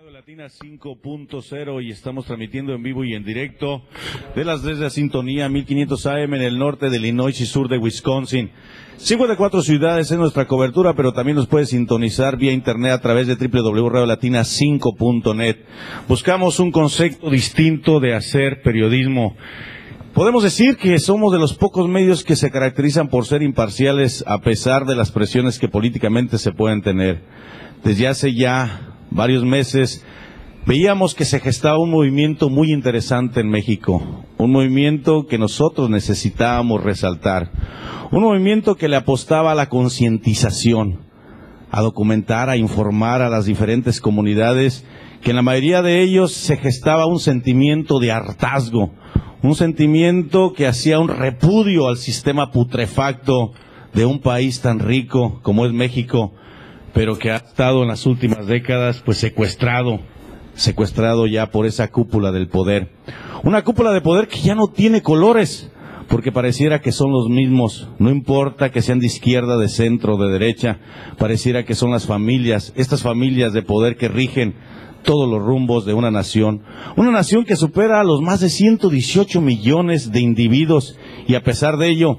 Radio Latina 5.0 y estamos transmitiendo en vivo y en directo desde la sintonía 1500 AM en el norte de Illinois y sur de Wisconsin. 54 ciudades es nuestra cobertura, pero también nos puede sintonizar vía internet a través de www.radiolatina5.net. Buscamos un concepto distinto de hacer periodismo. Podemos decir que somos de los pocos medios que se caracterizan por ser imparciales a pesar de las presiones que políticamente se pueden tener. Desde hace ya varios meses veíamos que se gestaba un movimiento muy interesante en México, un movimiento que nosotros necesitábamos resaltar, un movimiento que le apostaba a la concientización, a documentar, a informar a las diferentes comunidades, que en la mayoría de ellos se gestaba un sentimiento de hartazgo, un sentimiento que hacía un repudio al sistema putrefacto de un país tan rico como es México, pero que ha estado en las últimas décadas pues secuestrado ya por esa cúpula del poder. Una cúpula de poder que ya no tiene colores, porque pareciera que son los mismos, no importa que sean de izquierda, de centro, de derecha, pareciera que son las familias, estas familias de poder que rigen todos los rumbos de una nación que supera a los más de 118 millones de individuos, y a pesar de ello,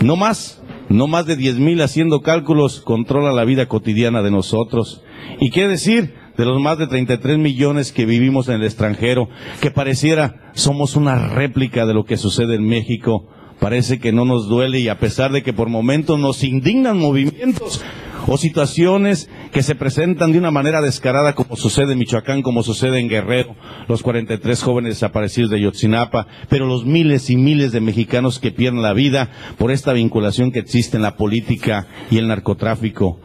no más de 10,000 haciendo cálculos, controla la vida cotidiana de nosotros. ¿Y qué decir de los más de 33 millones que vivimos en el extranjero, que pareciera somos una réplica de lo que sucede en México? Parece que no nos duele, y a pesar de que por momentos nos indignan movimientos o situaciones que se presentan de una manera descarada, como sucede en Michoacán, como sucede en Guerrero, los 43 jóvenes desaparecidos de Ayotzinapa, pero los miles y miles de mexicanos que pierden la vida por esta vinculación que existe en la política y el narcotráfico.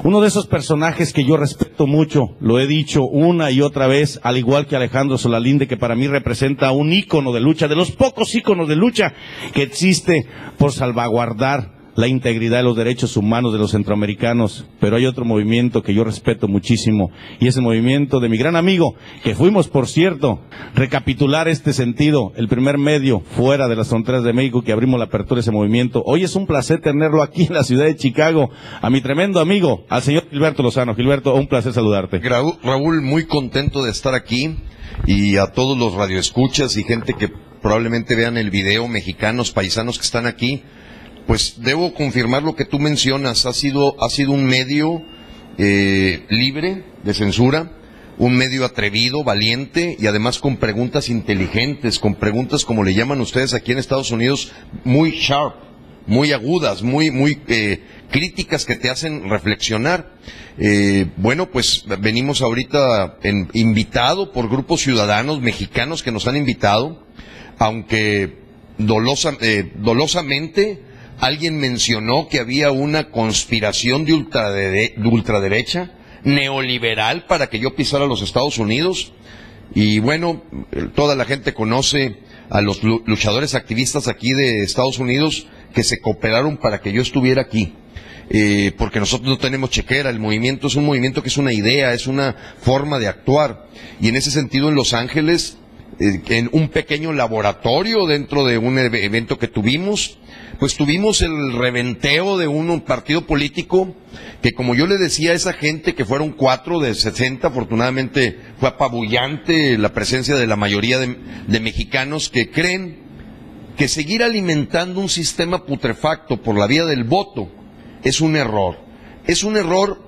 Uno de esos personajes que yo respeto mucho, lo he dicho una y otra vez, al igual que Alejandro Solalinde, que para mí representa un ícono de lucha, de los pocos íconos de lucha que existe por salvaguardar la integridad de los derechos humanos de los centroamericanos. Pero hay otro movimiento que yo respeto muchísimo, y es el movimiento de mi gran amigo, que fuimos, por cierto, recapitular este sentido, el primer medio fuera de las fronteras de México que abrimos la apertura de ese movimiento. Hoy es un placer tenerlo aquí en la ciudad de Chicago, a mi tremendo amigo, al señor Gilberto Lozano. Gilberto, un placer saludarte. Raúl, muy contento de estar aquí, y a todos los radioescuchas y gente que probablemente vean el video, mexicanos, paisanos que están aquí. Pues debo confirmar lo que tú mencionas, ha sido un medio libre de censura, un medio atrevido, valiente, y además con preguntas inteligentes, con preguntas, como le llaman ustedes aquí en Estados Unidos, muy sharp, muy agudas, muy críticas, que te hacen reflexionar. Bueno, pues venimos ahorita invitado por grupos ciudadanos mexicanos que nos han invitado, aunque dolosamente alguien mencionó que había una conspiración de ultraderecha, neoliberal, para que yo pisara los Estados Unidos. Y bueno, toda la gente conoce a los luchadores activistas aquí de Estados Unidos que se cooperaron para que yo estuviera aquí. Porque nosotros no tenemos chequera, el movimiento es un movimiento que es una idea, es una forma de actuar. Y en ese sentido, en Los Ángeles, en un pequeño laboratorio dentro de un evento que tuvimos, pues tuvimos el reventeo de un partido político que, como yo le decía a esa gente, que fueron 4 de 60, afortunadamente fue apabullante la presencia de la mayoría de mexicanos que creen que seguir alimentando un sistema putrefacto por la vía del voto es un error. Es un error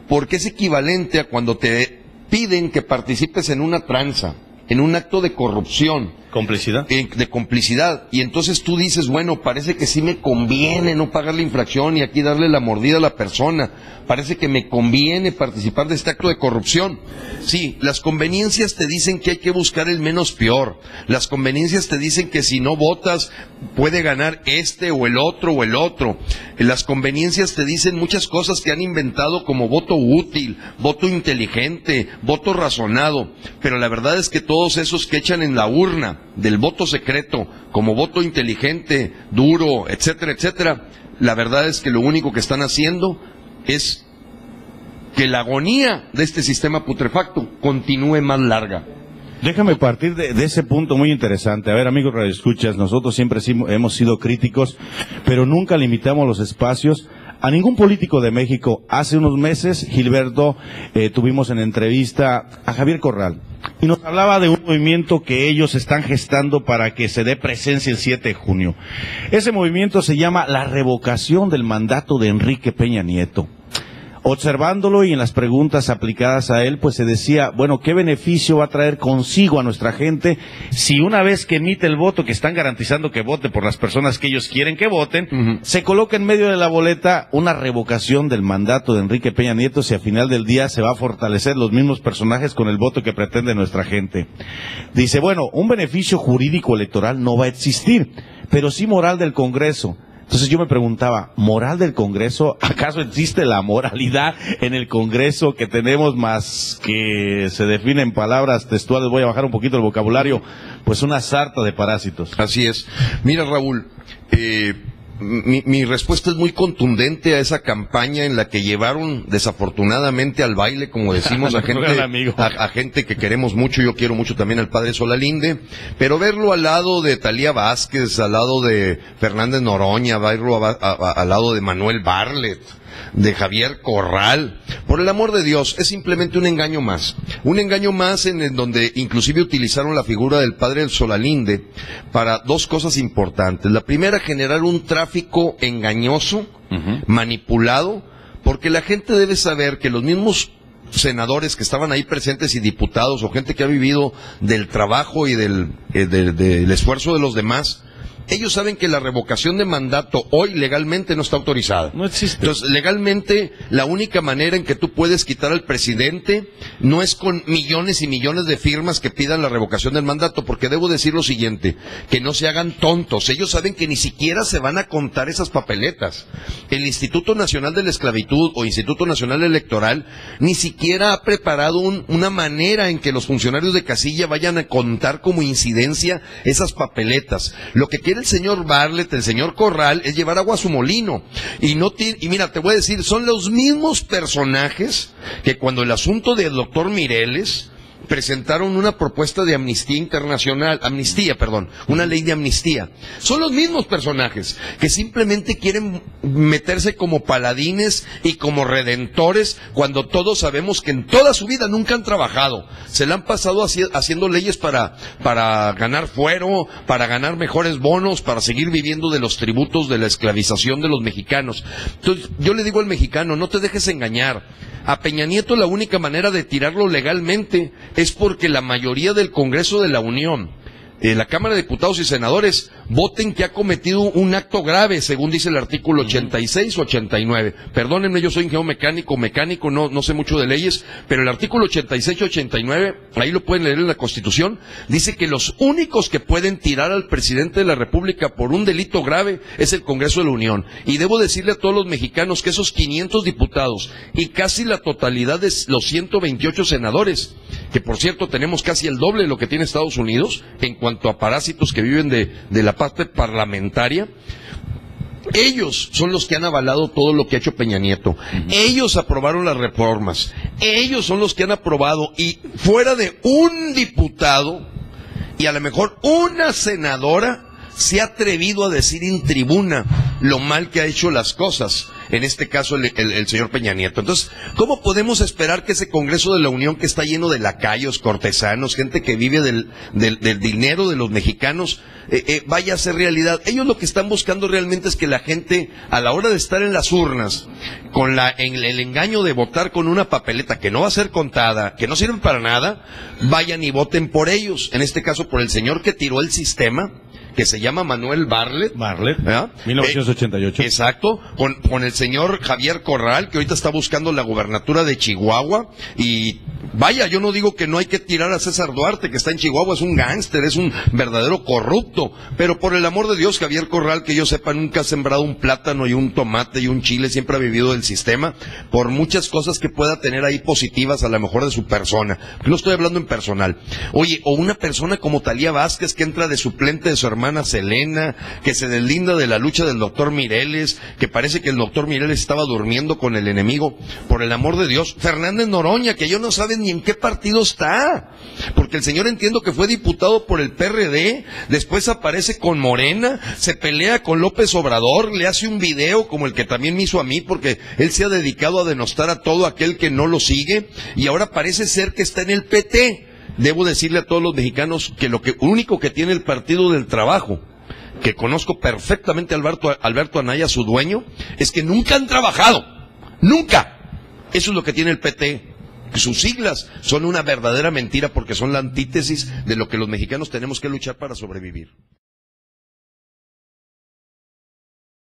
porque es equivalente a cuando te piden que participes en una tranza, en un acto de corrupción. ¿Complicidad? De complicidad. Y entonces tú dices, bueno, parece que sí me conviene no pagar la infracción y aquí darle la mordida a la persona. Parece que me conviene participar de este acto de corrupción. Sí, las conveniencias te dicen que hay que buscar el menos peor. Las conveniencias te dicen que si no votas puede ganar este o el otro o el otro. Las conveniencias te dicen muchas cosas que han inventado, como voto útil, voto inteligente, voto razonado. Pero la verdad es que todos esos que echan en la urna del voto secreto como voto inteligente, duro, etcétera, etcétera, la verdad es que lo único que están haciendo es que la agonía de este sistema putrefacto continúe más larga. Déjame partir de ese punto muy interesante. A ver, amigos radioescuchas, nosotros siempre hemos sido críticos, pero nunca limitamos los espacios a ningún político de México. Hace unos meses, Gilberto, tuvimos en entrevista a Javier Corral y nos hablaba de un movimiento que ellos están gestando para que se dé presencia el 7 de junio. Ese movimiento se llama la revocación del mandato de Enrique Peña Nieto. Observándolo y en las preguntas aplicadas a él, pues se decía, bueno, ¿qué beneficio va a traer consigo a nuestra gente si una vez que emite el voto, que están garantizando que vote por las personas que ellos quieren que voten, se coloca en medio de la boleta una revocación del mandato de Enrique Peña Nieto, si al final del día se va a fortalecer los mismos personajes con el voto que pretende nuestra gente? Dice, bueno, un beneficio jurídico electoral no va a existir, pero sí moral del Congreso. Entonces yo me preguntaba, ¿moral del Congreso? ¿Acaso existe la moralidad en el Congreso que tenemos más que se define en palabras textuales? Voy a bajar un poquito el vocabulario, pues una sarta de parásitos. Así es. Mira, Raúl, mi respuesta es muy contundente a esa campaña en la que llevaron desafortunadamente al baile, como decimos, a gente que queremos mucho. Yo quiero mucho también al padre Solalinde, pero verlo al lado de Talía Vázquez, al lado de Fernández Noroña, verlo al lado de Manuel Barlet, de Javier Corral, por el amor de Dios, es simplemente un engaño más en donde inclusive utilizaron la figura del padre Solalinde para dos cosas importantes. La primera, generar un tráfico engañoso, manipulado, porque la gente debe saber que los mismos senadores que estaban ahí presentes y diputados o gente que ha vivido del trabajo y del esfuerzo de los demás, ellos saben que la revocación de mandato hoy legalmente no está autorizada. No existe. Entonces, legalmente, la única manera en que tú puedes quitar al presidente no es con millones y millones de firmas que pidan la revocación del mandato, porque debo decir lo siguiente, que no se hagan tontos. Ellos saben que ni siquiera se van a contar esas papeletas. El Instituto Nacional de la Esclavitud o Instituto Nacional Electoral ni siquiera ha preparado una manera en que los funcionarios de casilla vayan a contar como incidencia esas papeletas. Lo que quiere el señor Barlet, el señor Corral, es llevar agua a su molino. Y mira, te voy a decir, son los mismos personajes que cuando el asunto del doctor Mireles presentaron una propuesta de una ley de amnistía. Son los mismos personajes que simplemente quieren meterse como paladines y como redentores cuando todos sabemos que en toda su vida nunca han trabajado. Se la han pasado haciendo leyes para ganar fuero, para ganar mejores bonos, para seguir viviendo de los tributos de la esclavización de los mexicanos. Entonces, yo le digo al mexicano, no te dejes engañar. A Peña Nieto la única manera de tirarlo legalmente es porque la mayoría del Congreso de la Unión, la Cámara de Diputados y Senadores, voten que ha cometido un acto grave, según dice el artículo 86 o 89. Perdónenme, yo soy ingeniero mecánico, no sé mucho de leyes, pero el artículo 86 y 89, ahí lo pueden leer en la Constitución, dice que los únicos que pueden tirar al presidente de la República por un delito grave es el Congreso de la Unión. Y debo decirle a todos los mexicanos que esos 500 diputados y casi la totalidad de los 128 senadores, que por cierto tenemos casi el doble de lo que tiene Estados Unidos en cuanto a parásitos que viven de la parte parlamentaria, ellos son los que han avalado todo lo que ha hecho Peña Nieto. Ellos aprobaron las reformas. Ellos son los que han aprobado, y fuera de un diputado y a lo mejor una senadora se ha atrevido a decir en tribuna lo mal que ha hecho las cosas, en este caso el señor Peña Nieto. Entonces, ¿cómo podemos esperar que ese Congreso de la Unión, que está lleno de lacayos, cortesanos, gente que vive del dinero de los mexicanos, vaya a ser realidad? Ellos lo que están buscando realmente es que la gente, a la hora de estar en las urnas, con el engaño de votar con una papeleta que no va a ser contada, que no sirve para nada, vayan y voten por ellos. En este caso, por el señor que tiró el sistema, que se llama Manuel Barlet, 1988. Exacto, con el señor Javier Corral, que ahorita está buscando la gubernatura de Chihuahua. Y vaya, yo no digo que no hay que tirar a César Duarte, que está en Chihuahua, es un gángster, es un verdadero corrupto, pero por el amor de Dios, Javier Corral, que yo sepa, nunca ha sembrado un plátano y un tomate y un chile, siempre ha vivido del sistema, por muchas cosas que pueda tener ahí positivas a lo mejor de su persona, no estoy hablando en personal. Oye, o una persona como Talía Vázquez, que entra de suplente de su hermano hermana Selena, que se deslinda de la lucha del doctor Mireles, que parece que el doctor Mireles estaba durmiendo con el enemigo. Por el amor de Dios, Fernández Noroña, que yo no sabe ni en qué partido está, porque el señor entiendo que fue diputado por el PRD, después aparece con Morena, se pelea con López Obrador, le hace un video como el que también me hizo a mí, porque él se ha dedicado a denostar a todo aquel que no lo sigue, y ahora parece ser que está en el PT. Debo decirle a todos los mexicanos que lo único que tiene el Partido del Trabajo, que conozco perfectamente a Alberto Anaya, su dueño, es que nunca han trabajado. ¡Nunca! Eso es lo que tiene el PT. Sus siglas son una verdadera mentira porque son la antítesis de lo que los mexicanos tenemos que luchar para sobrevivir.